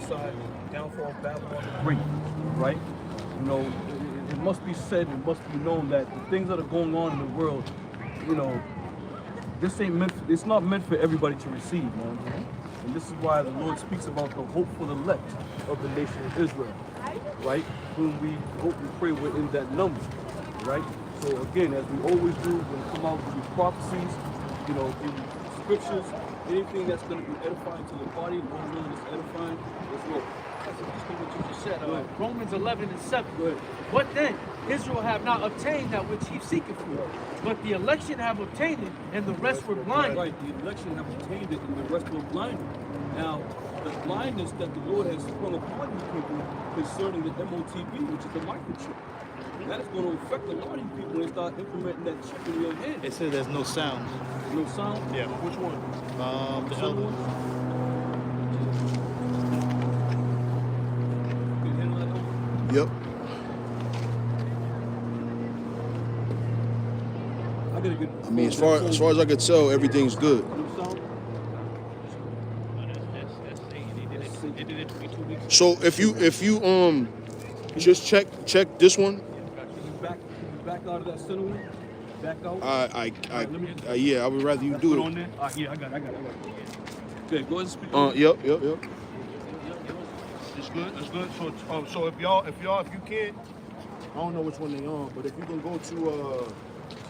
prophesied downfall of Babylon the Great, right? You know, it must be said, it must be known that the things that are going on in the world, you know, this ain't meant. It's not meant for everybody to receive, man. And this is why the Lord speaks about the hopeful elect of the nation of Israel, right? Whom we hope and pray we're in that number, right? So again, as we always do, when we come out with these prophecies, you know, give you scriptures, anything that's going to be edifying to the body, Lord willing is edifying, let's go. That's interesting what you just said. Romans 11:7. Go ahead. What then? Israel have not obtained that which he seeketh for, but the election have obtained it, and the rest were blinded. Right, the election have obtained it, and the rest were blinded. Now, the blindness that the Lord has sprung upon you people concerning the MOTB, which is the microchip, that is going to affect a lot of you people when they start implementing that chip in your head. It says there's no sound. No sound? Yeah. Which one? The other one. Can you handle that over? Yep. I gotta get. I mean, as far as I could tell, everything's good. No sound? They did it 2 weeks. So if you just check this one. Can you back out of that center one? Back out? Yeah, I would rather you do Put it. on there? Yeah, I got it. Okay, go ahead and speak. Yep. It's good. It's good. So if you can't, I don't know which one they on, but if you can go to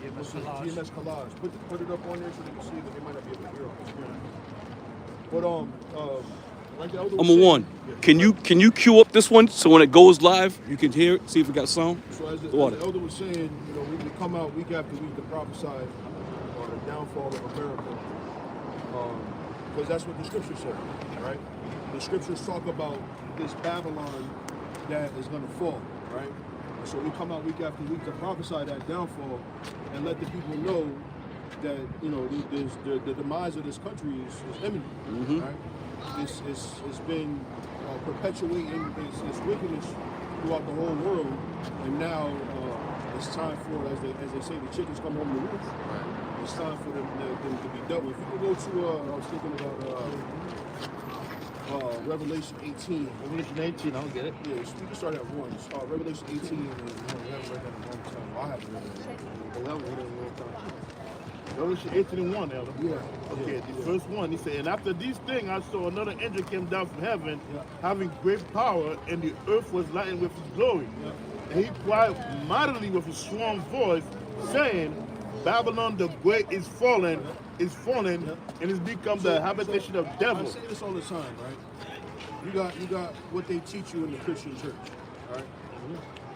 GMS Collage, put it up on there so they can see that they might not be able to hear on the screen. But like the elder was Number one, saying, can you cue up this one so when it goes live you can hear it, see if it got sound? So as the Water. elder was saying, you know, we come out week after week to prophesy the downfall of America, because that's what the scriptures say, right? The scriptures talk about this Babylon that is going to fall, right? And so we come out week after week to prophesy that downfall and let the people know that, you know, the demise of this country is imminent, right? It's been perpetuating its wickedness throughout the whole world, and now it's time for, as they say, the chickens come home to roost. Right. It's time for them to be dealt with. If you can go to, I was thinking about Revelation 18. Revelation 18, I don't get it. Yeah, we can start at 1. Revelation 18, and we haven't read that in a long time. Well, I haven't read that. But we haven't read it in a long time. Revelation 18:1, Elder. Yeah. Okay, the first one, he said, and after these things I saw another angel came down from heaven, having great power, and the earth was lightened with his glory. And he cried mightily with a strong voice, saying, Babylon the great is fallen, and is become the habitation of I devils. say this all the time, right? You got what they teach you in the Christian church, right?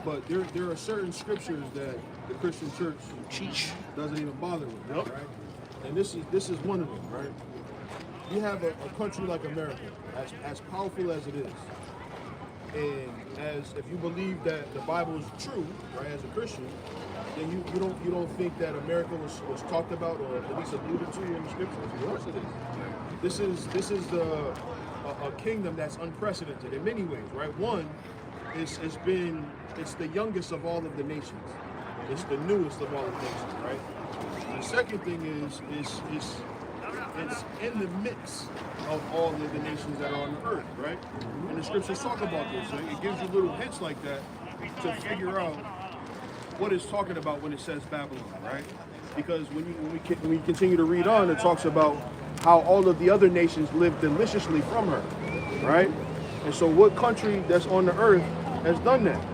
But there are certain scriptures that the Christian church doesn't even bother with, right? And this is one of them, right? You have a country like America, as powerful as it is, and as if you believe that the Bible is true, right, as a Christian, then you don't think that America was talked about or at least alluded to in the scriptures. Of course it is. This is a kingdom that's unprecedented in many ways, right? One, it's the youngest of all of the nations. It's the newest of all of the nations, right? The second thing is it's in the midst of all of the nations that are on the earth, right? And the scriptures talk about this. Right? It gives you little hints like that to figure out what it's talking about when it says Babylon, right? Because when we continue to read on, it talks about how all of the other nations live deliciously from her, right? And so what country that's on the earth has done that,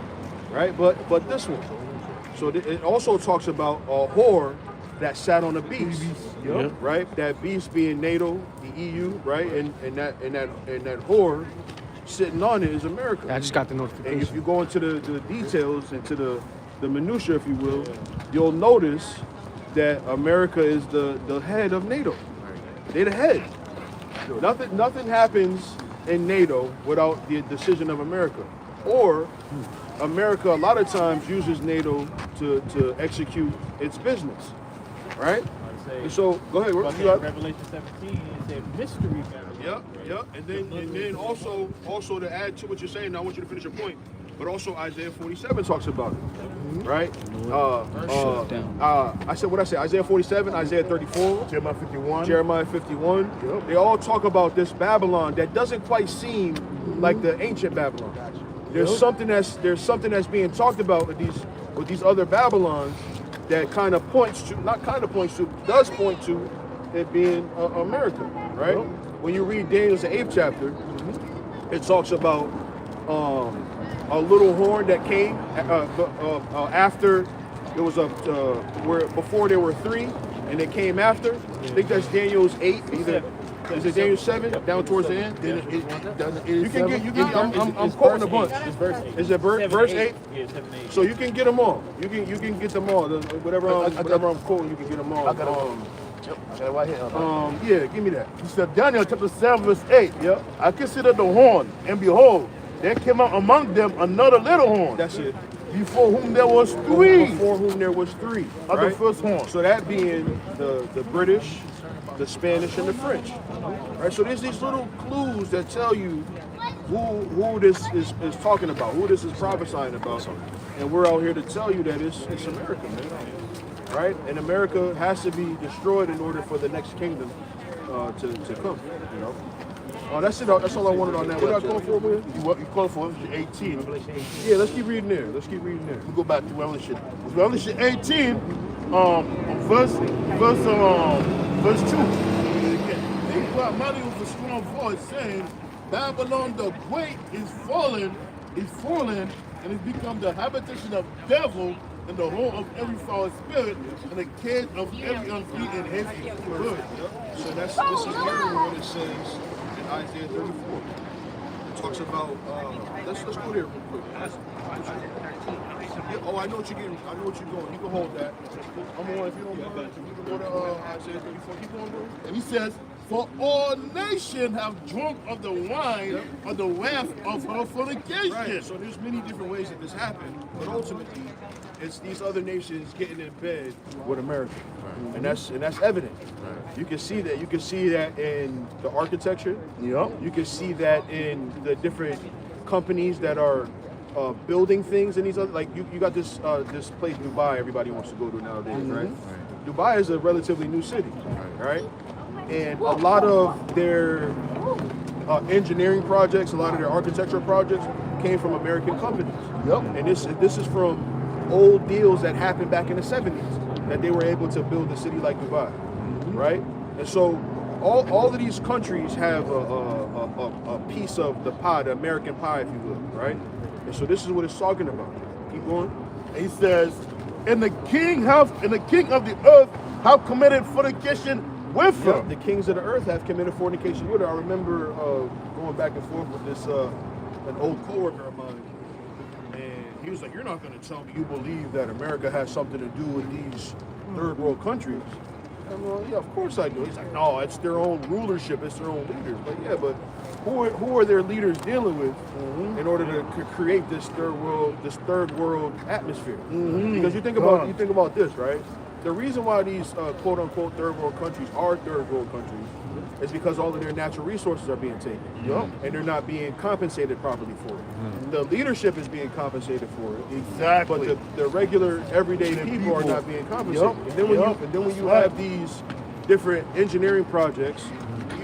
right? But this one. So it also talks about a whore that sat on a beast, right? That beast being NATO, the EU, right? And that whore sitting on it is America. I just got the notification. And if you go into the details, into the minutia, if you will, you'll notice that America is the head of NATO. They're the head. Nothing happens in NATO without the decision of America. Or America a lot of times uses NATO to execute its business, right? And so go ahead. But in Revelation 17, it said mystery Babylon. Yep. And then also to add to what you're saying, I want you to finish your point. But also Isaiah 47 talks about it, right? I said what I said. Isaiah 47, Isaiah 34, Jeremiah 51. They all talk about this Babylon that doesn't quite seem like the ancient Babylon. There's something that's being talked about with these other Babylons that kind of points to, does point to it being America, right? When you read Daniel's 8th chapter, it talks about a little horn that came after there was before there were 3, and it came after. I think that's Daniel's 8. Is it Daniel 7 down towards the end? I'm quoting a bunch. Is it verse 8? Yeah, 7, 8. So you can get them all. You can get them all. Whatever I'm quoting, you can get them all. Yeah, give me that. He said, Daniel chapter 7, verse 8. Yep. I considered the horn, and behold, there came out among them another little horn. That's it. Before whom there was 3. Before whom there was 3. Of the first horn. So that being the British, the Spanish, and the French. Right. So there's these little clues that tell you who this is talking about, who this is prophesying about, and we're out here to tell you that it's America, man. Right? And America has to be destroyed in order for the next kingdom to come. You know. That's it. That's all I wanted on that. What are I going for, man? You call for Revelation 18. Yeah, let's keep reading there. We go back to Revelation. Revelation 18, verse 2. They cried mighty with a strong voice, saying, Babylon the Great is fallen, and has become the habitation of devil, and the home of every foul spirit, and the cage of every unclean and hasty bird. So this is literally what it says in Isaiah 34. It talks about let's go there real quick. Yeah, I know what you're getting. I know what you're going. You can hold that. I'm on. If you don't mind, you can go to Isaiah 34. Keep going, bro. And he says, for all nations have drunk of the wine of the wrath of her fornication. Right. So there's many different ways that this happened, but ultimately, it's these other nations getting in bed with America, and that's evident. You can see that. You can see that in the architecture. Yep. You can see that in the different companies that are building things in these other. Like you got this place Dubai. Everybody wants to go to nowadays, right? Dubai is a relatively new city, right? And a lot of their engineering projects, a lot of their architectural projects came from American companies. Yep. And this is from old deals that happened back in the 70s that they were able to build a city like Dubai, right? And so all of these countries have a piece of the pie, the American pie, if you will, right? And so this is what it's talking about. Keep going. And he says, and the king of the earth have committed fornication with her. The kings of the earth have committed fornication with her. I remember going back and forth with this an old coworker of mine, and he was like, "You're not going to tell me you believe that America has something to do with these third world countries?" I'm like, "Yeah, of course I do." He's like, "No, it's their own rulership, it's their own leaders." Like, yeah, but who are their leaders dealing with in order to create this third world atmosphere? Because you think about this, right? The reason why these quote unquote third world countries are third world countries is because all of their natural resources are being taken. And they're not being compensated properly for it. The leadership is being compensated for it. Exactly. But the regular everyday people are not being compensated. And then when you have these different engineering projects,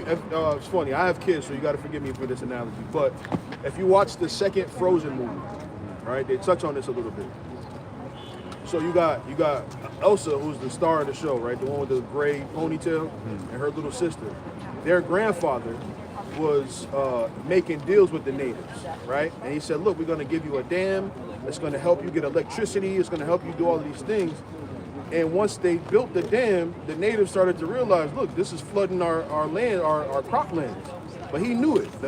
it's funny, I have kids, so you got to forgive me for this analogy, but if you watch the second Frozen movie, right, they touch on this a little bit. So you got Elsa, who's the star of the show, right? The one with the gray ponytail, and her little sister. Their grandfather was making deals with the natives, right? And he said, look, we're going to give you a dam. It's going to help you get electricity. It's going to help you do all of these things. And once they built the dam, the natives started to realize, look, this is flooding our land, our croplands. But he knew it.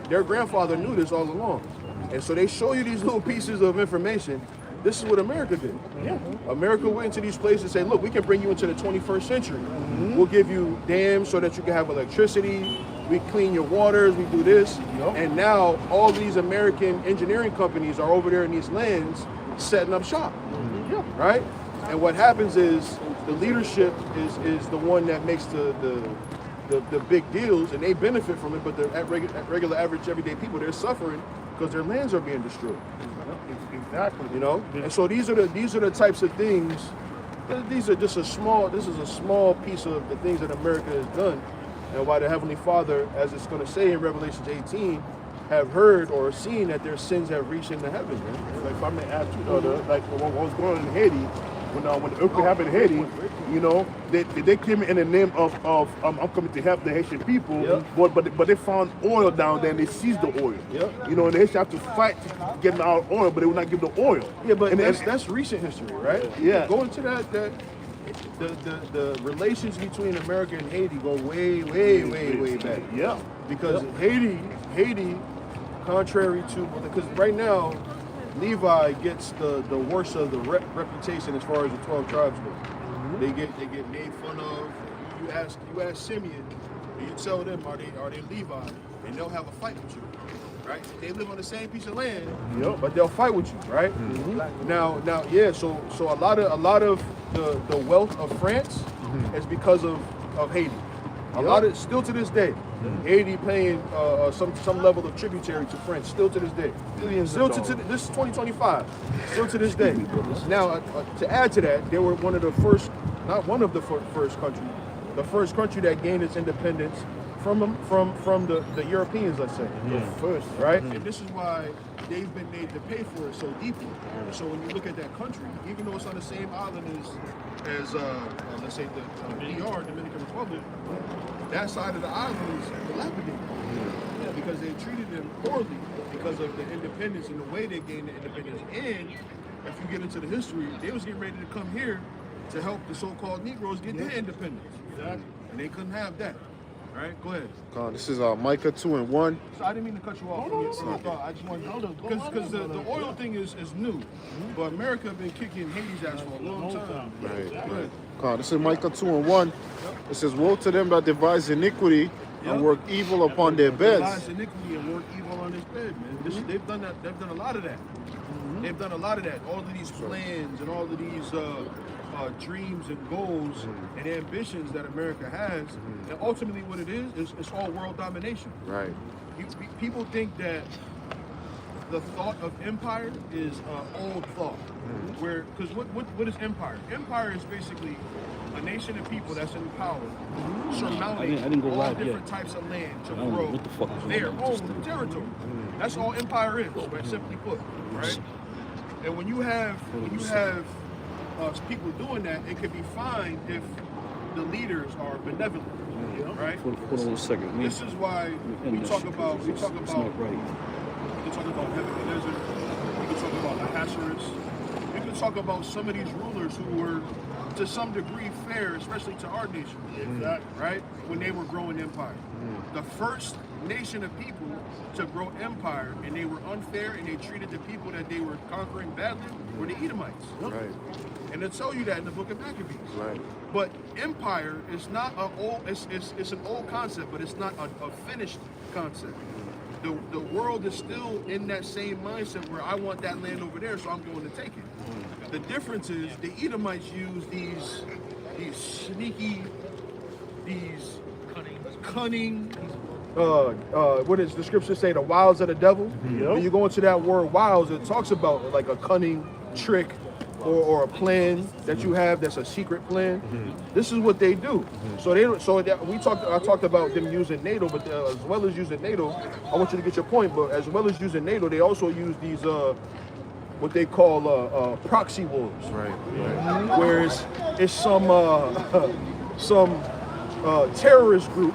Their grandfather knew this all along. And so they show you these little pieces of information. This is what America did. Yeah. America went into these places and said, look, we can bring you into the 21st century. We'll give you dams so that you can have electricity. We clean your waters. We do this. And now all these American engineering companies are over there in these lands setting up shop. Right? And what happens is the leadership is the one that makes the big deals, and they benefit from it, but the regular average everyday people, they're suffering because their lands are being destroyed. Exactly. You know? And so these are the types of things. This is a small piece of the things that America has done, and why the Heavenly Father, as it's going to say in Revelation 18, have heard or seen that their sins have reached into heaven, man. Like if I may ask you, like what was going on in Haiti, when the earthquake happened in Haiti, you know, they came in the name of I'm coming to help the Haitian people, but they found oil down there and they seized the oil. You know, and the Haitians have to fight to get out oil, but they will not give the oil. Yeah, but that's recent history, right? Yeah. Go into that the relations between America and Haiti go way back. Yeah. Because Haiti, contrary to, because right now, Levi gets the worst of the reputation as far as the 12 tribes go. They get made fun of. You ask Simeon, and you tell them are they Levi, and they'll have a fight with you, right? They live on the same piece of land, but they'll fight with you, right? Now, yeah. So a lot of the wealth of France is because of Haiti. A lot of, still to this day, Haiti paying some level of tributary to France, still to this day. Still to this is 2025, still to this day. Now, to add to that, they were one of the first, not one of the first country, the first country that gained its independence from the Europeans, let's say. First, right? And this is why they've been made to pay for it so deeply. So when you look at that country, even though it's on the same island as let's say the DR, Dominican Republic, that side of the island is dilapidated because they treated them poorly because of the independence and the way they gained the independence. And if you get into the history, they was getting ready to come here to help the so-called Negroes get their independence. And they couldn't have that. All right, go ahead. This is Micah 2 and 1. So I didn't mean to cut you off. I just wanted to, because the oil thing is new, but America have been kicking Haiti's ass for a long time. Right. This is Micah 2 and 1. It says, "Woe to them that devise iniquity and work evil upon their beds." Devise iniquity and work evil on his bed, man. They've done that. They've done a lot of that. They've done a lot of that. All of these plans and all of these dreams and goals and ambitions that America has, and ultimately what it is it's all world domination. Right. People think that the thought of empire is old thought. Because what is empire? Empire is basically a nation of people that's in power, surmounting all different types of land to grow their own territory. That's all empire is, right? Simply put, right? And when you have people doing that, it can be fine if the leaders are benevolent, right? Hold on a second. This is why we talk about Nebuchadnezzar, we can talk about Ahasuerus, we can talk about some of these rulers who were to some degree fair, especially to our nation, right? When they were growing empire. The first nation of people to grow empire, and they were unfair and they treated the people that they were conquering badly, were the Edomites. Right. And they'll tell you that in the book of Maccabees. Right. But empire is not an old, it's an old concept, but it's not a finished concept. The world is still in that same mindset where I want that land over there, so I'm going to take it. The difference is the Edomites use these sneaky, these cunning, what does the scripture say? The wiles of the devil. When you go into that word wiles, it talks about like a cunning trick or a plan that you have that's a secret plan. This is what they do. I talked about them using NATO, but as well as using NATO, I want you to get your point. But as well as using NATO, they also use these what they call proxy wars. Right. Whereas it's some terrorist group,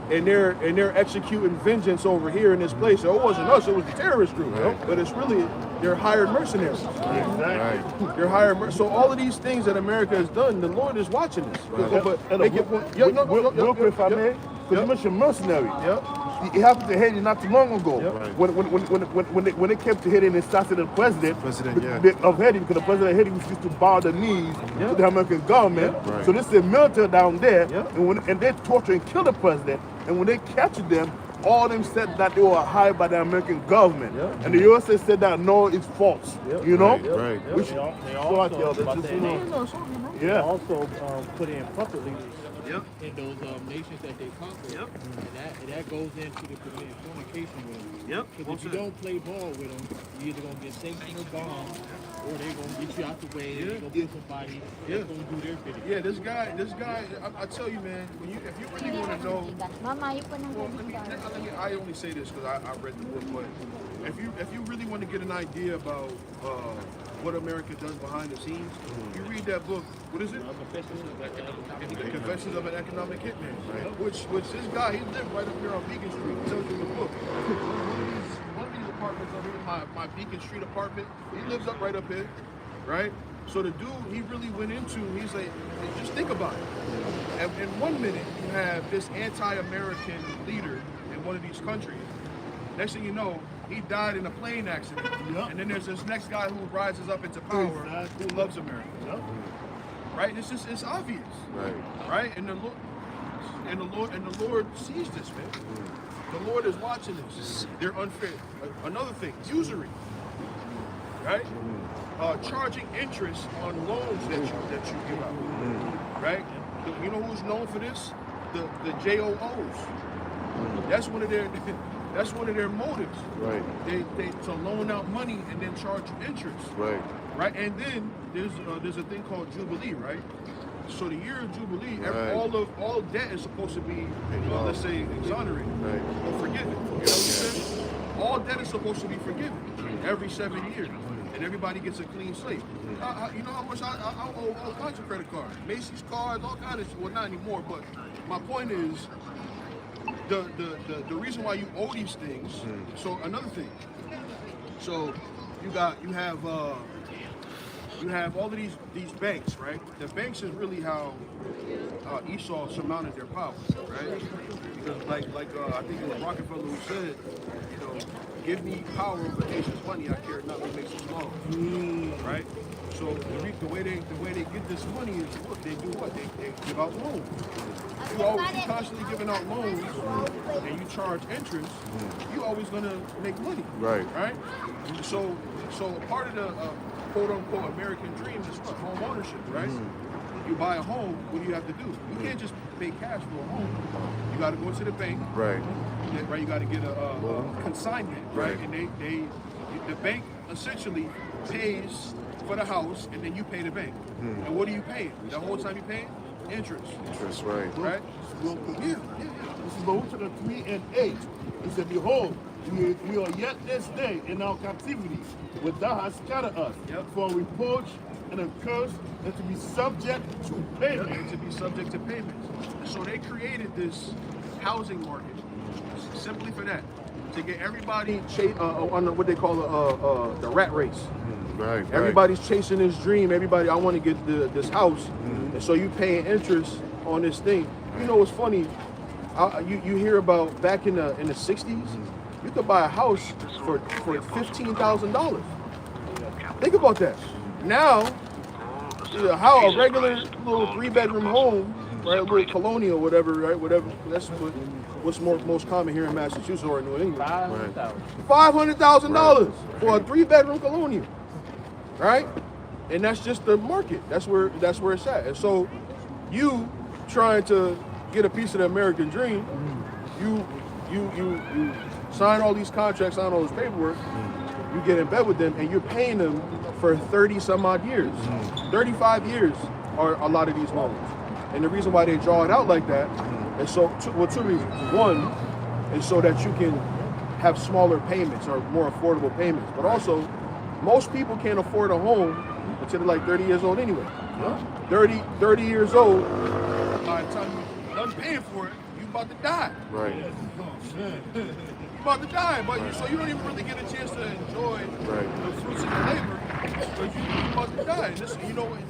and they're executing vengeance over here in this place. So it wasn't us; it was the terrorist group. But it's really they're hired mercenaries. Exactly. They're hired. So all of these things that America has done, the Lord is watching this. Real quick, if I may, because you mentioned mercenary. It happened to Haiti not too long ago. When it came to Haiti and it started the president of Haiti, because the president of Haiti used to bow the knees to the American government. So this is the military down there, and they torture and kill the president. And when they captured them, all of them said that they were hired by the American government. And the USA said that no, it's false. You know? Right. We should They also put in puppet leaders in those nations that they conquer. And that goes into the fornication with them. Because if you don't play ball with them, you're either going to get sanctioned or bombed, or they're gonna get you out the way. They're gonna put somebody that's gonna do their bidding. Yeah, this guy. I tell you, man. If you really want to know, Mama, you put well, I only say this because I read the book, but if you really want to get an idea about what America does behind the scenes, you read that book. What is it? The Confessions of an Economic Hitman. Which this guy, he lived right up here on Beacon Street. He tells you in the book. One of these apartments over here, my Beacon Street apartment, he lives up right up here, right? So the dude, he really went into, he's like, just think about it. And in 1 minute, you have this anti-American leader in one of these countries. Next thing you know, he died in a plane accident. Yep. And then there's this next guy who rises up into power who loves America. Yep. Right? It's obvious. Right? And the Lord sees this, man. The Lord is watching this. They're unfair. Another thing, usury. Right? Charging interest on loans that you give out. Right? You know who's known for this? The JOOs. That's one of their motives. Right. They to loan out money and then charge interest. Right. Right. And then there's a thing called Jubilee, right? So the year of Jubilee, Right. all debt is supposed to be, let's say, exonerated Right. or forgiven. You know what I'm saying? All debt is supposed to be forgiven every 7 years, and everybody gets a clean slate. You know how much I owe all kinds of credit cards, Macy's cards, all kinds of shit. Well, not anymore, but my point is the reason why you owe these things. So another thing. So you have all of these banks, right? The banks is really how Esau surmounted their power, right? Because like I think it was Rockefeller who said, you know, give me power over nation's money, I care not what makes it small, right? So the way they get this money is, look, they do what? They give out loans. You always constantly giving out loans, and you charge interest. You're always gonna make money, Right. Right? So part of the quote unquote American dream is what? Home ownership, right? You buy a home, what do you have to do? You can't just pay cash for a home. You got to go to the bank, Right. right? You got to get a consignment, right? Right. And the bank essentially pays for the house, and then you pay the bank. And what are you paying? The whole time you paying interest, That's right. right? This is Baruch 3 and 8. He said, behold, we are yet this day in our captivity, where thou hast scattered us for a reproach and a curse, and to be subject to payment. And to be subject to payments. So they created this housing market simply for that, to get everybody on what they call the rat race. Right. Everybody's chasing this dream. Everybody, I want to get this house, and so you paying interest on this thing. You know what's funny? You hear about back in the 60s, you could buy a house for $15,000. Think about that. Now, how a regular little 3-bedroom home, right, a little colonial, whatever, right, whatever. That's what's most common here in Massachusetts or in New England. $500,000 for a 3-bedroom colonial, right? And that's just the market. That's where it's at. And so, you trying to get a piece of the American dream, you sign all these contracts, sign all this paperwork. You get in bed with them, and you're paying them for 30 some odd years. 35 years are a lot of these loans. And the reason why they draw it out like that is two reasons. One is so that you can have smaller payments or more affordable payments. But also, most people can't afford a home until they're like 30 years old anyway. 30 years old, by the time you're done paying for it, you're about to die. Right. You're about to die, so you don't even really get a chance to enjoy the fruits of your labor, because you're about to die. And this,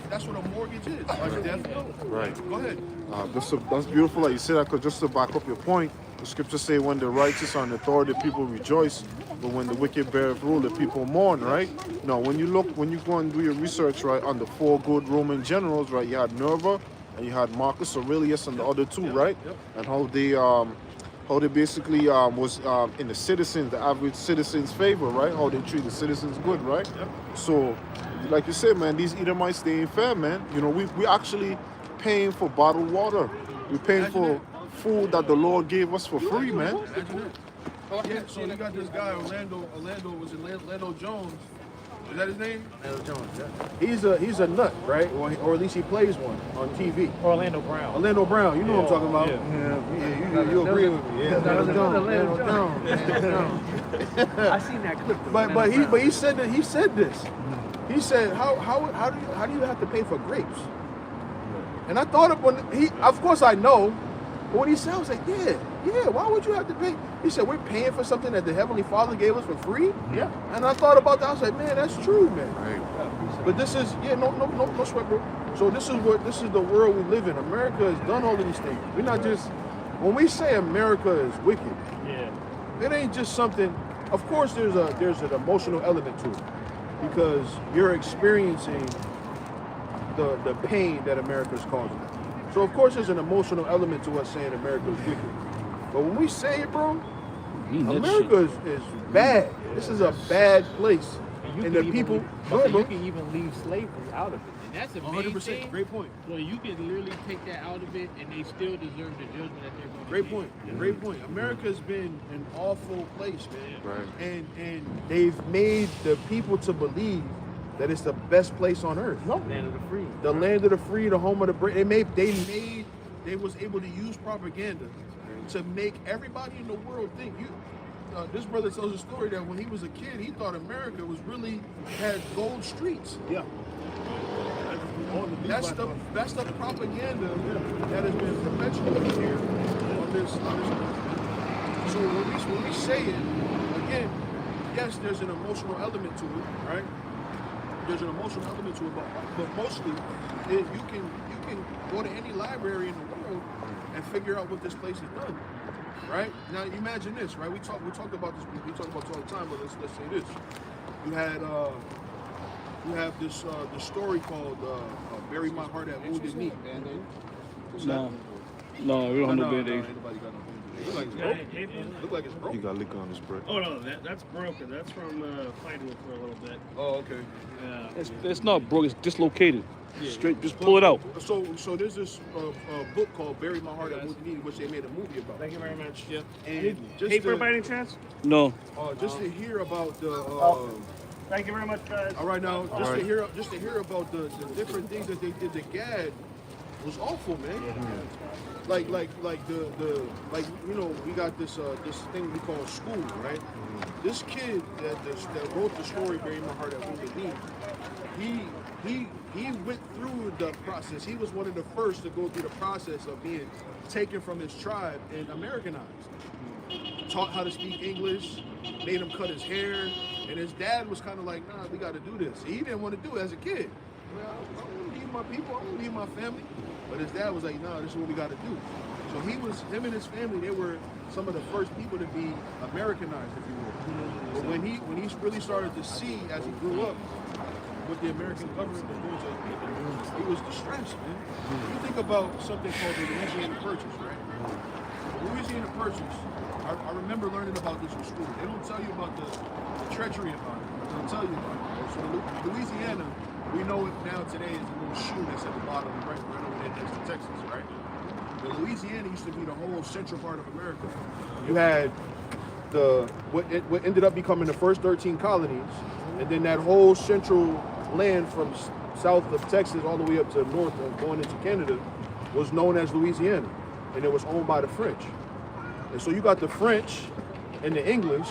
that's what a mortgage is. Like death. Right. Go ahead. That's beautiful that you say that, because just to back up your point, the scriptures say when the righteous are in authority, people rejoice, but when the wicked beareth rule, the people mourn, right? Now, when you go and do your research, right, on the 4 good Roman generals, right, you had Nerva and you had Marcus Aurelius and the other 2, right? And how they basically was in the average citizen's favor, right? How they treat the citizens good, right? So, like you said, man, these Edomites, they ain't fair, man. You know, we actually paying for bottled water. We're paying for food that the Lord gave us for free, man. Yeah, so you got this guy, Orlando Jones. Is that his name? Orlando Jones. Yeah. He's a nut, right? Or at least he plays one on TV. Orlando Brown. Orlando Brown. You know what I'm talking about? Yeah. You agree with me? Yeah. Orlando Jones. I seen that clip. But he said that he said this. He said, how do you have to pay for grapes? And I thought of course I know, but when he said, I was like, yeah, why would you have to pay? He said, we're paying for something that the Heavenly Father gave us for free? Yeah. And I thought about that, I was like, man, that's true, man. Right. But this is, no sweat, bro. So this is the world we live in. America has done all of these things. We're not just, when we say America is wicked, it ain't just something, of course there's an emotional element to it because you're experiencing the pain that America's causing. So of course there's an emotional element to us saying America is wicked. But when we say it, bro, America is bad. This is a bad place. And the people, you can even leave slavery out of it. And that's a 100%. thing. Great point. So you can literally take that out of it and they still deserve the judgment that they're going to Great point. Great point. America's been an awful place, man. Right. And they've made the people to believe that it's the best place on earth. Land of the free. The land of the free, the home of the brave. They was able to use propaganda to make everybody in the world think this brother tells a story that when he was a kid, he thought America had gold streets. Yeah. That's the propaganda that has been perpetuated here on this. So when we say it, again, yes, there's an emotional element to it, right? There's an emotional element to it, but mostly you can go to any library in the world and figure out what this place has done, right? Now imagine this, right? We talk about this. We talk about this all the time, but let's say this. You have this story called "Bury My Heart at Wounded Knee." No, we don't have no Band-Aids. Anybody got no Band-Aids? Look like it's broken. He got liquor on his breath. Oh no, that's broken. That's from fighting for a little bit. Oh, okay. Yeah. It's not broke. It's dislocated. Straight, just pull it out. So there's this book called "Bury My Heart at Wounded Knee," which they made a movie about. Thank you very much. Yeah. And just Paper to, by any chance? No. just to hear about the. Thank you very much, guys. All right, now to hear about the different things that they did to Gad was awful, man. Like we got this thing we call school, right? This kid that wrote the story "Bury My Heart at Wounded Knee," he went through the process. He was one of the first to go through the process of being taken from his tribe and Americanized. Taught how to speak English, made him cut his hair, and his dad was kind of like, nah, we got to do this. He didn't want to do it as a kid. Well, I don't want to leave my people, I don't want to leave my family. But his dad was like, nah, this is what we got to do. So him and his family, they were some of the first people to be Americanized, if you will. But when he really started to see, as he grew up, what the American government was doing to his people, he was distressed, man. You think about something called the Louisiana Purchase, right? The Louisiana Purchase, I remember learning about this in school. They don't tell you about the treachery about it. They'll tell you about it. So Louisiana, we know it now today is a little shoe that's at the bottom, right over there next to Texas, right? But Louisiana used to be the whole central part of America. You had what ended up becoming the first 13 colonies, and then that whole central land from south of Texas all the way up to north going into Canada was known as Louisiana, and it was owned by the French. And so you got the French and the English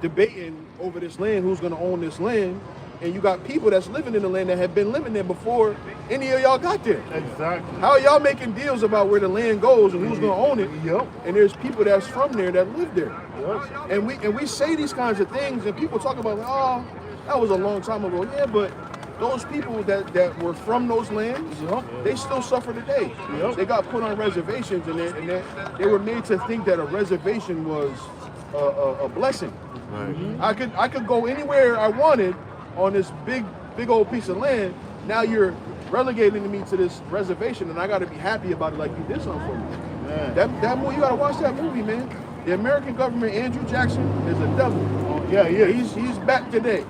debating over this land, who's going to own this land, and you got people that's living in the land that had been living there before any of y'all got there. Exactly. How are y'all making deals about where the land goes and who's going to own it? Yep. And there's people that's from there that live there. Yep. And we say these kinds of things, and people talk about, oh, that was a long time ago. Yeah, but those people that were from those lands, they still suffer today. They got put on reservations, and they were made to think that a reservation was a blessing. Right. I could go anywhere I wanted on this big old piece of land. Now you're relegating me to this reservation, and I got to be happy about it, like you did something for me. Man. That movie, you got to watch that movie, man. The American government, Andrew Jackson is a devil. Yeah, yeah. He's back today.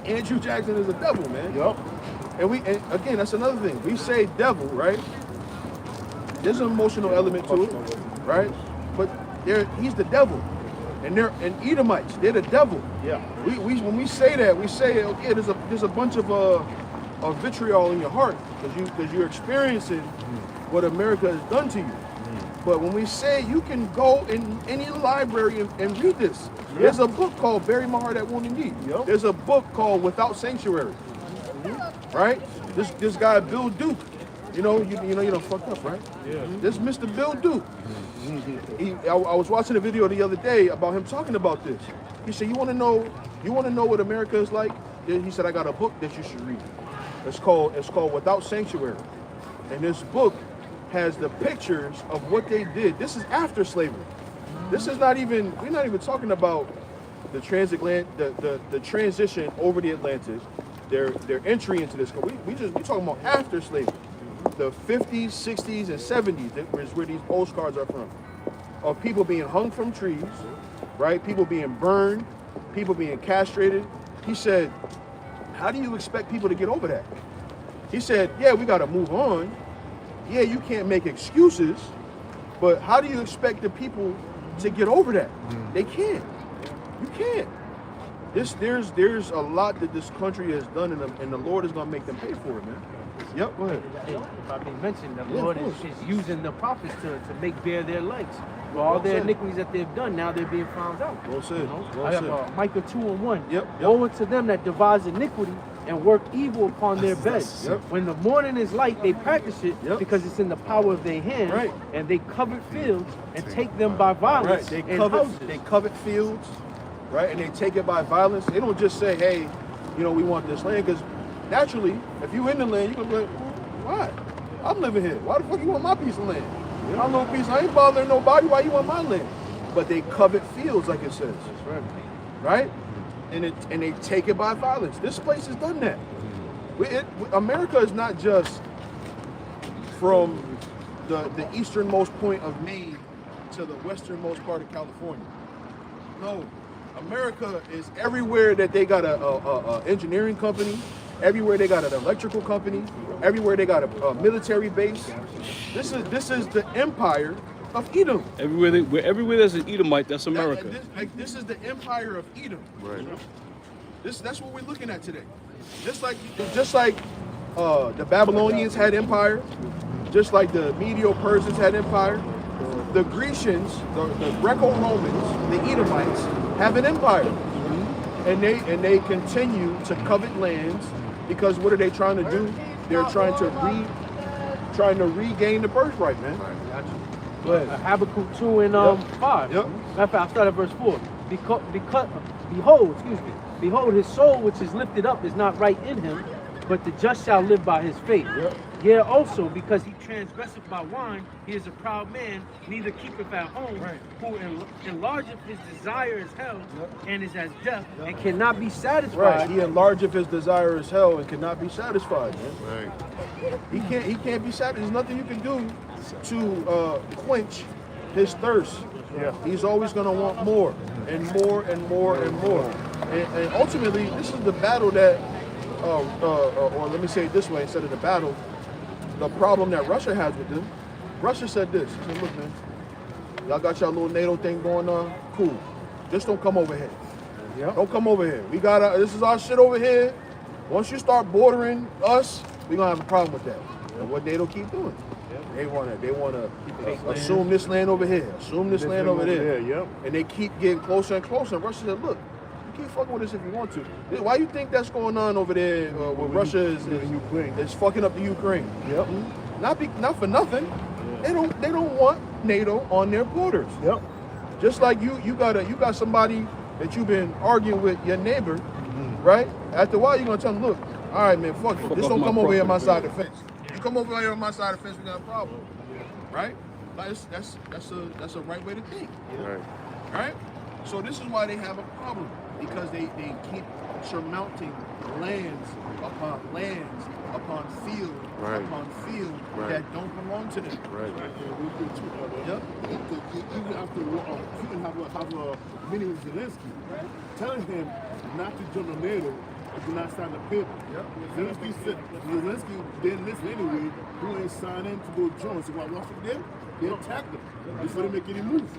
Andrew Jackson is a devil, man. Yup. And again, that's another thing. We say devil, right? There's an emotional element to it, right? But he's the devil. and Edomites. They're the devil. Yeah. We when we say that, we say, okay, there's a bunch of vitriol in your heart because you're experiencing what America has done to you. But when we say you can go in any library and read this, there's a book called "Bury My Heart at Wounded Knee." Yep. There's a book called "Without Sanctuary." Right? This guy Bill Duke. You know you done fucked up, right? Yeah. This Mr. Bill Duke. I was watching a video the other day about him talking about this. He said, "You want to know what America is like?" He said, "I got a book that you should read. It's called Without Sanctuary." And this book has the pictures of what they did. This is after slavery. This is we're not even talking about the the transition over the Atlantic, their entry into this. We talking about after slavery. The 50s, 60s, and 70s is where these postcards are from. Of people being hung from trees, right? People being burned, people being castrated. He said, how do you expect people to get over that? He said, yeah, we got to move on. Yeah, you can't make excuses, but how do you expect the people to get over that? They can't. You can't. There's a lot that this country has done, and the Lord is going to make them pay for it, man. Yep, go ahead. If I may mention, the Yeah, Lord of is course. using the prophets to make bare their legs. For all their said. iniquities that they've done, now they're being found out. Well said. Well I have said. Micah 2:1. Yep. Woe unto them that devise iniquity and work evil upon their beds. Yep. When the morning is light, they practice it Yep. because it's in the power of their hand. Right. And they covet fields and take them by violence Right. and houses. They covet fields, right? And they take it by violence. They don't just say, hey, we want this land. Because naturally, if you in the land, you're going to be like, why? I'm living here. Why the fuck you want my piece of land? My little piece, I ain't bothering nobody. Why you want my land? But they covet fields, like it says. That's right. And they take it by violence. This place has done that. America is not just from the easternmost point of Maine to the westernmost part of California. No, America is everywhere that they got a engineering company, everywhere they got an electrical company, everywhere they got a military base. This is the empire of Edom. Everywhere there's an Edomite, that's America. This is the empire of Edom. Right. That's what we're looking at today. Just like the Babylonians had empire, just like the Medo-Persians had empire, the Grecians, the Greco-Romans, the Edomites have an empire, and they continue to covet lands because what are they trying to do? They're trying to regain the birthright, man. Go ahead. Habakkuk 2 and 5. Yep. Matter of fact, I'll start at verse 4. Behold, his soul which is lifted up is not right in him, but the just shall live by his faith. Yep. Yea, also, because he transgresseth by wine, he is a proud man, neither keepeth at home, Right. who enlargeth his desire as hell, and is as death, Yep. and cannot be satisfied. Right. He enlargeth his desire as hell and cannot be satisfied, man. Right. He can't be satisfied. There's nothing you can do to quench his thirst. Yeah. He's always gonna want more and more and more and more. And ultimately, this is the battle that, or let me say it this way instead of the battle, the problem that Russia has with them. Russia said this. He said, look, man, y'all got your little NATO thing going on. Cool. Just don't come over here. Yep. Don't come over here. This is our shit over here. Once you start bordering us, we're gonna have a problem with that. And what NATO keep doing? They wanna assume this land over here, assume this land over there. Yep. And they keep getting closer and closer. And Russia said, look, you keep fucking with us if you want to. Why you think that's going on over there where Russia is fucking up the Ukraine? Yep. Not for nothing. They don't want NATO on their borders. Yep. Just like you got somebody that you've been arguing with your neighbor, right? After a while, you're gonna tell them, look, all right, man, fuck it. Just don't come over here on my side of the fence. You come over here on my side of the fence, we got a problem, right? Like that's a right way to think, Right. right? So this is why they have a problem, because they keep surmounting lands upon field Right. upon field Right. that don't belong to them. Right. Yep. Even after Putin have a meeting with Zelensky, telling him not to join the NATO do not sign the paper. Zelensky said, Zelensky didn't listen anyway. Who ain't signing to go join? So while Russia did, they attacked them before they make any moves.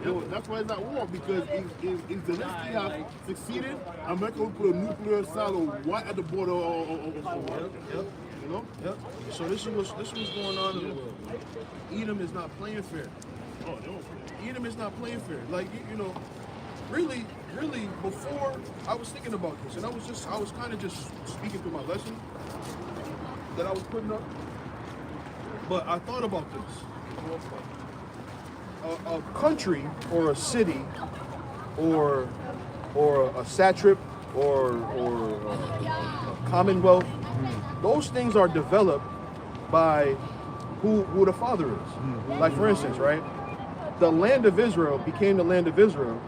So that's why it's at war, because if Zelensky has succeeded, America will put a nuclear silo right at the border of you know? Yep. So this is what's going on in the world. Edom is not playing fair. Oh, no. Edom is not playing fair. Like you know, really, before I was thinking about this, and I was kind of just speaking through my lesson that I was putting up. But I thought about this. A country or a city or a satrap or a commonwealth, those things are developed by who the father is. Like for instance, right? The land of Israel became the land of Israel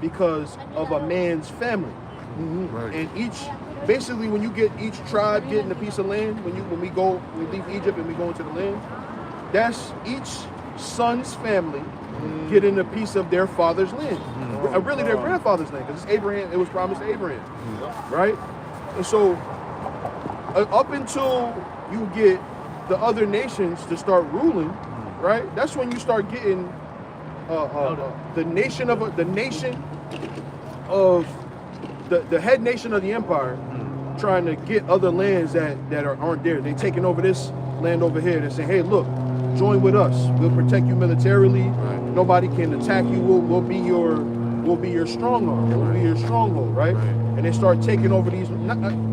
because of a man's family. Right. And basically when you get each tribe getting a piece of land, when we leave Egypt and we go into the land, that's each son's family getting a piece of their father's land. Really their grandfather's land, because it's Abraham, it was promised to Abraham. Right? And so up until you get the other nations to start ruling, right? That's when you start getting the nation of the head nation of the empire trying to get other lands that aren't there. They taking over this land over here. They say, hey, look, join with us. We'll protect you militarily. Right. Nobody can attack you. We'll be your strong arm. We'll be your stronghold, right? And they start taking over these.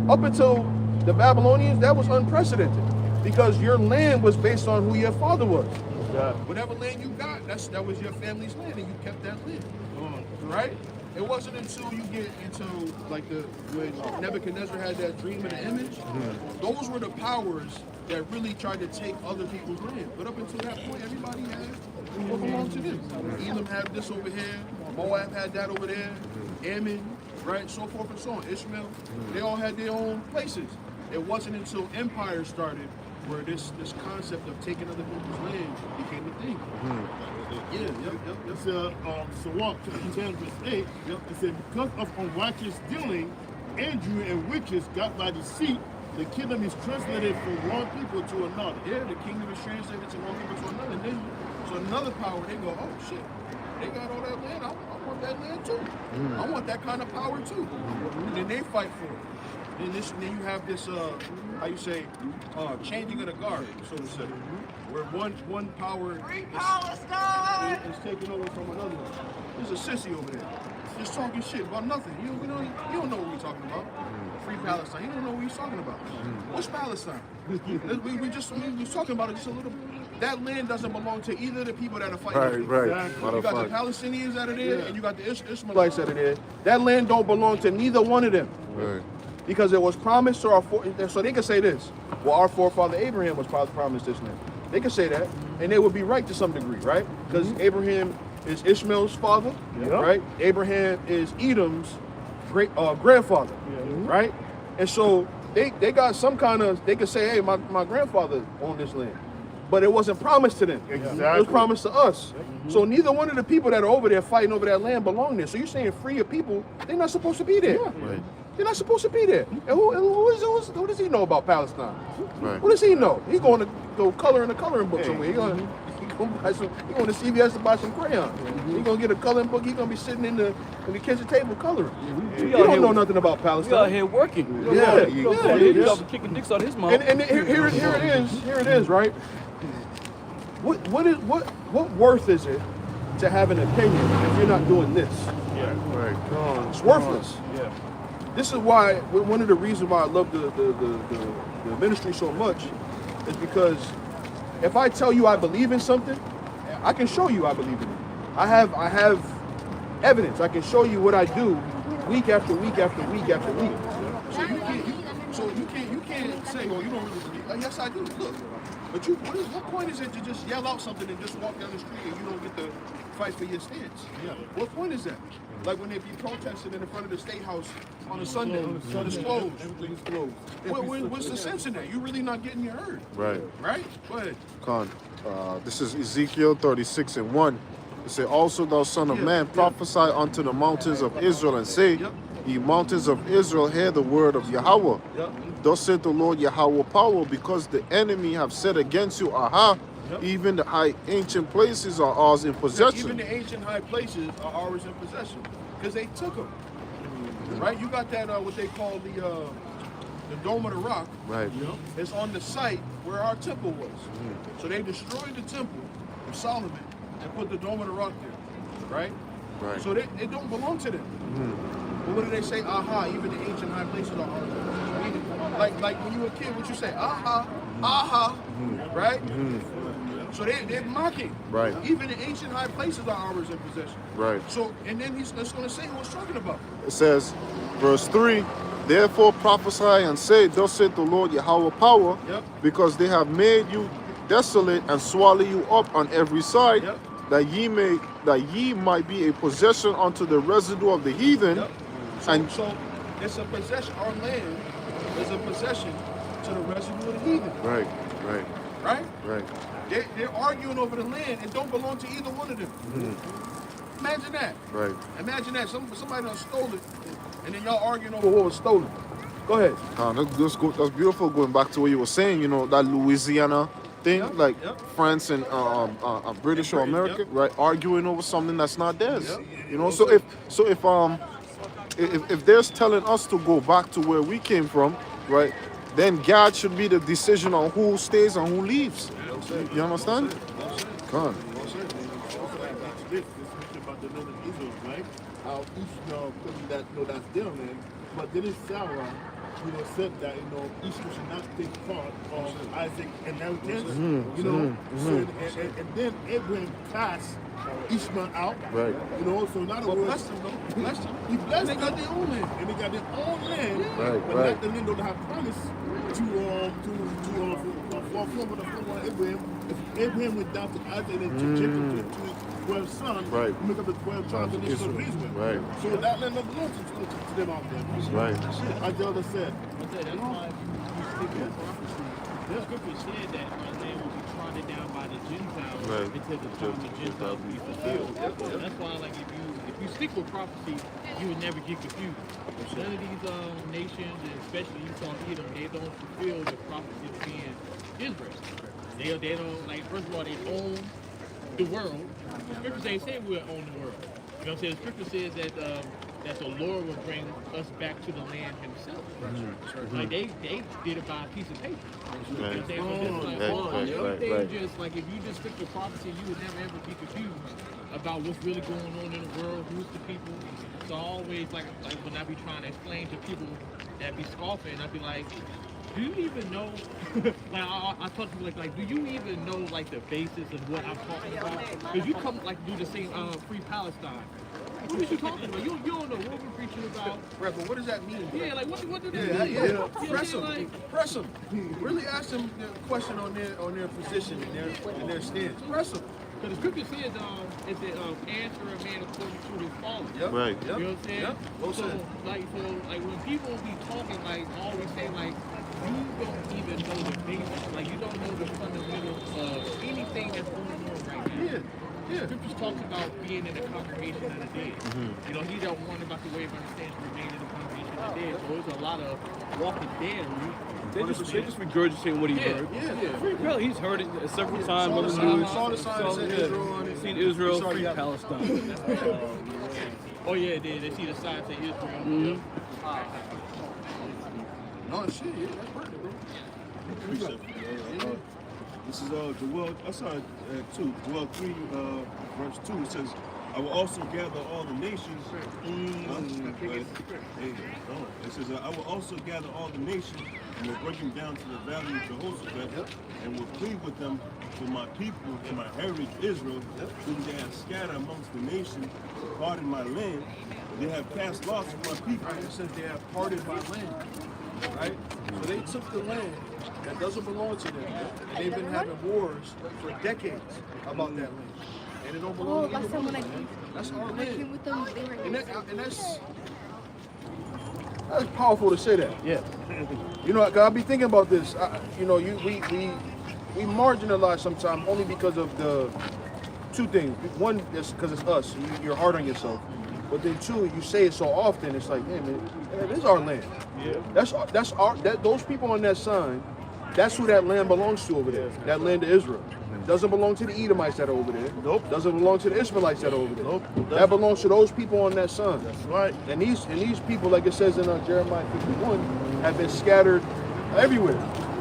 Up until the Babylonians, that was unprecedented because your land was based on who your father was. Yeah. Whatever land you got, that was your family's land, and you kept that land, right? It wasn't until you get into like when Nebuchadnezzar had that dream and the image, those were the powers that really tried to take other people's land. But up until that point, everybody had what belonged to them. Elam had this over here, Moab had that over there, Ammon, right, so forth and so on. Ishmael, they all had their own places. It wasn't until empires started where this concept of taking other people's land became a thing. It's Sirach 10 verse 8. It said, because of unrighteous dealing, Andrew and witches got by deceit, the kingdom is translated from one people to another. Yeah, the kingdom is translated to one people to another. And then, so another power, they go, oh shit, they got all that land, I want that land too. I want that kind of power too. And then they fight for it. And then you have this, how you say, changing of the guard, so to say, where one power is taking over from another one. There's a sissy over there, just talking shit about nothing. You don't know what we're talking about. Free Palestine. You don't know what he's talking about. What's Palestine? we was talking about it just a little bit. That land doesn't belong to either of the people that are fighting. Right. Exactly. You got the Palestinians that are there, and you got the Ishmaelites that are there. That land don't belong to neither one of them. Right. Because it was promised to our so they can say this. Well, our forefather Abraham was promised this land. They can say that, and they would be right to some degree, right? Because Abraham is Ishmael's father, right? Abraham is Edom's great grandfather, right? And so they got some kind of, they could say, hey, my grandfather owned this land. But it wasn't promised to them. Exactly. It was promised to us. So neither one of the people that are over there fighting over that land belong there. So you're saying free of people, they're not supposed to be there. Right. They're not supposed to be there. And who does he know about Palestine? Right. What does he know? He's going to go color in a coloring book somewhere. He's going to CVS to buy some crayons. He's going to get a coloring book. He's going to be sitting in the kitchen table coloring. He don't know nothing about Palestine. We out here working. Yeah. He kicking dicks out his mouth. And here it is, right? What worth is it to have an opinion if you're not doing this? Yeah. Right. It's worthless. Yeah. This is why one of the reasons why I love the ministry so much is because if I tell you I believe in something, I can show you I believe in it. I have evidence. I can show you what I do week after week after week after week. So you can't say, well, you don't really believe. Yes, I do. Look. But what point is it to just yell out something and just walk down the street and you don't get to fight for your stance? Yeah. What point is that? Like when they be protesting in the front of the State House on a Sunday, it's closed. Everything's closed. What's the sense in that? You're really not getting your heard. Right. Right? Go ahead. Con. This is Ezekiel 36:1. It said, also thou son of man, prophesy unto the mountains of Israel and say, Ye mountains of Israel, hear the word of Yahweh. Yep. Thus said the Lord Yahweh power, because the enemy have said against you, aha, Yep. even the high ancient places are ours in possession. Even the ancient high places are ours in possession because they took them. Right? You got that what they call the Dome of the Rock. Right. It's on the site where our temple was. So they destroyed the temple of Solomon and put the Dome of the Rock there. Right? Right. So it don't belong to them. But what do they say? Aha, even the ancient high places are ours. Like when you were a kid, what you say? Aha, aha, right? So they're mocking. Right. Even the ancient high places are ours in possession. Right. So, and then he's going to say what he's talking about. It says, verse 3, therefore prophesy and say, thus said the Lord Yahweh power, Yep. because they have made you desolate and swallow you up on every side, Yep. that ye might be a possession unto the residue of the heathen. Yep. So it's a possession. Our land is a possession to the residue of the heathen. Right. Right? They're arguing over the land and don't belong to either one of them. Imagine that. Right. Imagine that. Somebody done stole it, and then y'all arguing over what was stolen. Go ahead. That's beautiful. Going back to what you were saying, that Louisiana thing, Yep, like yep. France and British or Britain, American, yep. right, arguing over something that's not theirs. Yep. So if they're telling us to go back to where we came from, right, then God should be the decision on who stays and who leaves. You understand? God. This about the land of Israel, right? How each couldn't that's their land, but then Sarah, said that Ishmael should not take part of Isaac inheritance. So and then Abraham cast Ishmael out. Right. So not a Blessed them, though. Blessed them. He blessed They them. got their own land. And they got their own land, Right, but right. not the land that have promised to fulfill the form of Abraham. If Abraham went down to Isaac and to Jacob to his 12 sons, Right. to make up the 12 tribes of the nation of Israel. Right. So that land doesn't belong to them out there. Right. As the other said. That's why you stick with prophecy. The scripture said that our land will be trodden down by the Gentiles Right. until the time the Gentiles be fulfilled. So that's why, like, if you stick with prophecy, you would never get confused. None of these nations, and especially you saw Edom, they don't fulfill the prophecy of being Israel. They don't, like, first of all, they own the world. The scripture say we'll own the world. You know what I'm saying? The scripture says that the Lord will bring us back to the land himself. Like they did it by a piece of paper. You know what I'm saying? So it's like, everything just like if you just stick to prophecy, you would never ever be confused about what's really going on in the world, who's the people. So always like when I be trying to explain to people that be scoffing, I'd be like, do you even know? Like I talk to people like, do you even know like the basis of what I'm talking about? Because you come like do the same Free Palestine. What are you talking about? You don't know what we're preaching about. Right, but what does that mean? Yeah, like what does that Yeah, mean? yeah. You know what I'm Press saying? them. Like, Press them. Really ask them the question on their position and their stance. Press them. because the scripture says, answer a man according to his fault. Yep. Right. Yep. You know what I'm saying? Yep. Well So, said. like when people be talking, like always say, like you don't even know the basics, like you don't know the fundamentals of anything that's going on right now. Yeah. Yeah. Scriptures talks about being in the congregation of the dead. You know, he don't want about the way of understanding to remain in the congregation of the dead. So there's a lot of walking dead. They just regurgitating what he heard. Yeah. Free Palestine. He's heard it several times Saw on the the sign. news. Saw the sign that said Israel on it. Seen Israel, Sorry, free yeah. Palestine. Oh yeah, they see the sign say Israel. No shit. Yeah, that's perfect, bro. This is Joel. I saw it too. Joel 3, verse 2. It says, "I will also gather all the nations." It says, "I will also gather all the nations and will bring them down to the valley of Jehoshaphat, and will plead with them for my people and my heritage Israel, whom they have scattered amongst the nations, parted my land. They have cast lots for my people." Right. It says they have parted my land. Right? So they took the land that doesn't belong to them, and they've been having wars for decades about that land. And it don't belong to last time when I them. came, That's our when I came land. with them, they were And that's powerful to say that. Yeah. You know, 'cause I be thinking about this. We marginalize sometimes only because of the two things. One is because it's us. You're hard on yourself. But then too, you say it so often, it's like, man, this is our land. Yeah. That's our those people on that sign. That's who that land belongs to over there. That land of Israel. Doesn't belong to the Edomites that are over there. Nope. Doesn't belong to the Israelites that are over there. Nope. That belongs to those people on that sign. That's right. And these people, like it says in Jeremiah 51, have been scattered everywhere.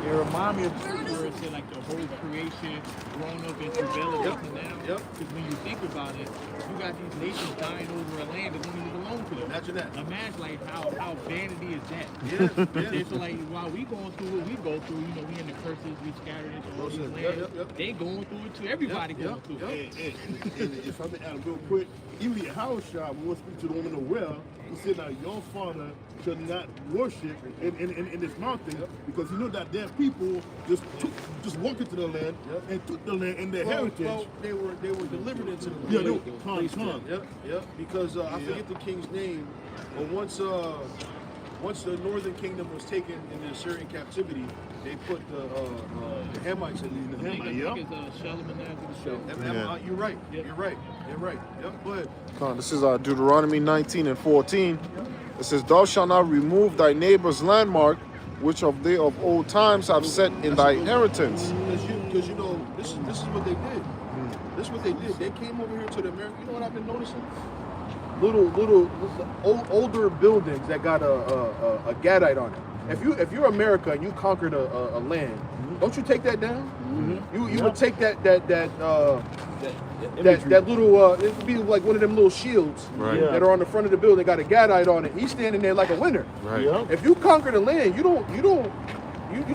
It reminds me of the scripture where it said like the whole creation grown up and travailing up and down. Yep. Because when you think about it, you got these nations dying over a land that don't even belong to them. Imagine that. Imagine like how vanity is that. Yeah. And so like while we going through what we go through, you know, we in the curses, we scattered into all these lands. They going through it too. Everybody going through it. And if I may add real quick, even the house shop, when we speak to the woman of well, he said that your father should not worship in this mountain because he knew that their people just walked into the land and took the land and their heritage. Well, they were delivered into the land. Yeah, they were Yep. Because I forget the king's name, but once the northern kingdom was taken in the Assyrian captivity, they put the Hamites in the I think Hamites. it's Shalom Yeah. You're right. You're right. Yep. Go ahead. This is Deuteronomy 19 and 14. It says, "Thou shalt not remove thy neighbor's landmark, which of they of old times have set in thy inheritance." Because you know this is what they did. This is what they did. They came over here to the America. You know what I've been noticing? Little older buildings that got a Gadite on it. If you're America and you conquered a land, don't you take that down? You would take that little it would be like one of them little shields that are on the front of the building, got a Gadite on it. He's standing there like a winner. Right. Yeah. If you conquer the land, you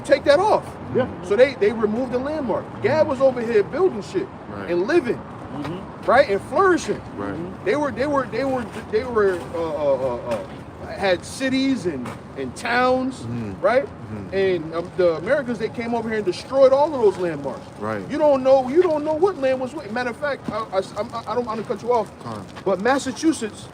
take that off. Yeah. So they removed the landmark. Gad was over here building shit and living, right, and flourishing. Right. They had cities and towns, right? And the Americans, they came over here and destroyed all of those landmarks. Right. You don't know what land was what. Matter of fact, I don't want to cut you off, but Massachusetts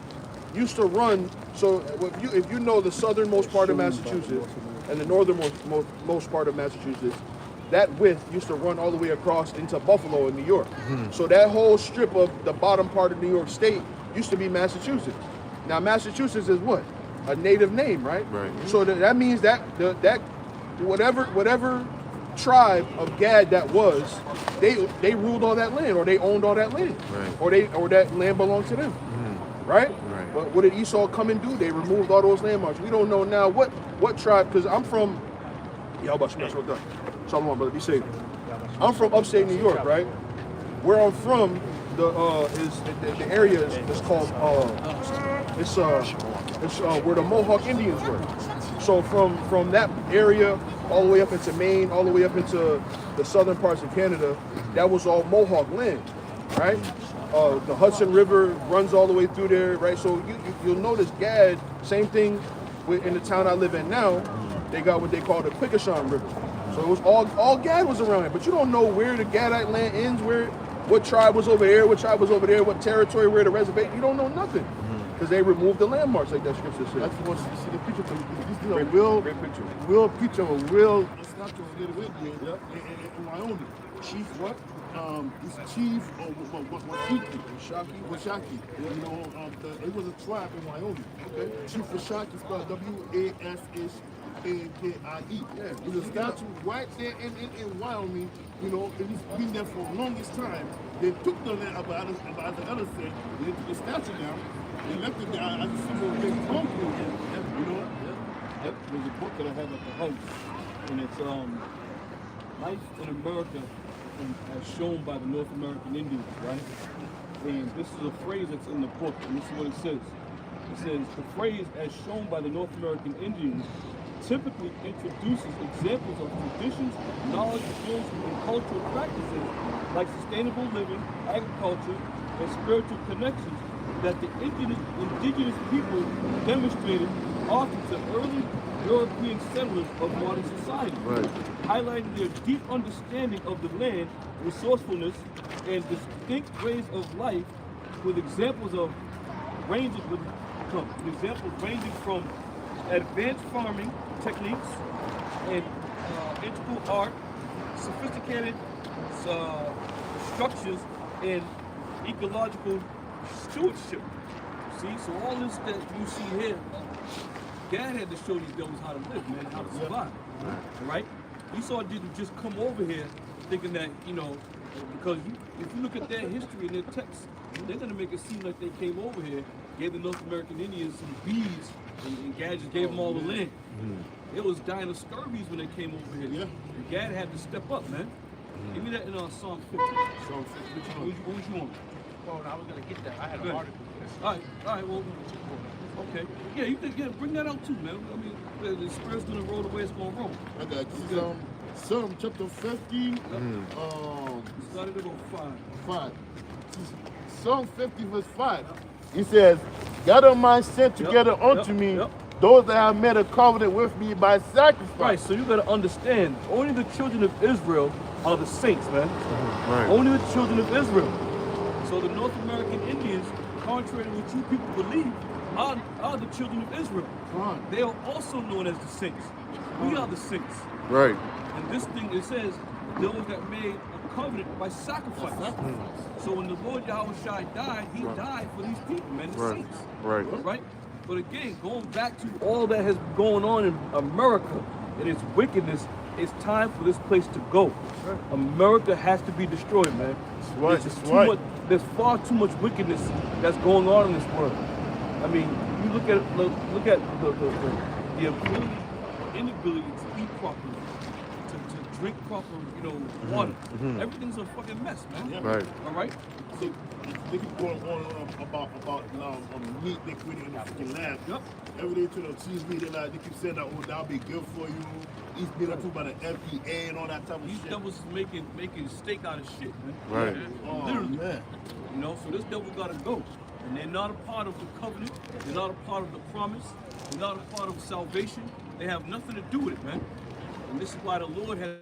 used to run. So if you know the southernmost part of Massachusetts and the northernmost part of Massachusetts, that width used to run all the way across into Buffalo in New York. So that whole strip of the bottom part of New York State used to be Massachusetts. Now Massachusetts is what? A native name, right? Right. So that means that whatever tribe of Gad that was, they ruled all that land, or they owned all that land, Right. or that land belonged to them, right? Right. But what did Esau come and do? They removed all those landmarks. We don't know now what tribe, because I'm from. Yeah, about you done. Shalom, brother. Be safe. I'm from upstate New York, right? Where I'm from, the area is called it's where the Mohawk Indians were. So from that area all the way up into Maine, all the way up into the southern parts of Canada, that was all Mohawk land, right? The Hudson River runs all the way through there, right? So you'll notice Gad, same thing in the town I live in now. They got what they call the Quikashon River. So it was all Gad was around it, but you don't know where the Gadite land ends, what tribe was over there, what tribe was over there, what territory, where the reservation. You don't know nothing because they removed the landmarks, like that scripture says. That's what you see the picture. This is a Great picture. real picture of a real statue of Little Indian in Wyoming. Chief what? He's Chief Washaki. You know, it was a tribe in Wyoming. Okay. Chief Washaki spelled W-A-S-H. A-K-I-E. Yeah, there's a statue right there in Wyoming. You know, it's been there for the longest time. They took the land about the other said, they took the statue down, they left it there as a symbol of their country. You know? Yep. There's a book that I have at the house, and it's Life in America as shown by the North American Indians, right? And this is a phrase that's in the book, and this is what it says. It says, the phrase as shown by the North American Indians typically introduces examples of traditions, knowledge, skills, and cultural practices like sustainable living, agriculture, and spiritual connections that the indigenous people demonstrated often to early European settlers of modern society, highlighting their deep understanding of the land, resourcefulness, and distinct ways of life, with examples ranging from advanced farming techniques and integral art, sophisticated structures, and ecological stewardship. See, so all this that you see here, God had to show these devils how to live, man, how to survive. All right? Esau didn't just come over here thinking that, you know, because if you look at their history and their texts, they're going to make it seem like they came over here, gave the North American Indians some beads, and God just gave them all the land. It was dying of scurvies when they came over here. Yeah. And God had to step up, man. Give me that in Psalm 50. Psalm 50. What would you want? Oh, I was gonna get that. I had an Good. article. All right, well, okay. Yeah, you can bring that out too, man. I mean, the Spirit's gonna roll the way it's gonna roll. I got you. Psalm chapter 50. Started at 5. 5. Psalm 50 verse 5. He says, gather my sent together unto me, those that have made a covenant with me by sacrifice. Right, so you gotta understand, only the children of Israel are the saints, man. Right. Only the children of Israel. So the North American Indians, contrary to what you people believe, are the children of Israel. They are also known as the saints. We are the saints. Right. And this thing, it says, those that made a covenant by sacrifice. So when the Lord Yahweh Shai died, he died for these people, man, the saints. Right. Right? But again, going back to all that has been going on in America and its wickedness, it's time for this place to go. America has to be destroyed, man. There's far too much wickedness that's going on in this world. I mean, you look at the ability, inability to eat properly, to drink proper, you know, water. Everything's a fucking mess, man. Right. All right. So they keep going on about meat they created in the freaking lab. Yep. Every day to the TV, they keep saying that, oh, that'll be good for you. He's been up to by the FDA and all that type of These shit. devils is making steak out of shit, man. Right. Oh, Literally. man. You know, so this devil gotta go. And they're not a part of the covenant, they're not a part of the promise, they're not a part of salvation. They have nothing to do with it, man. And this is why the Lord has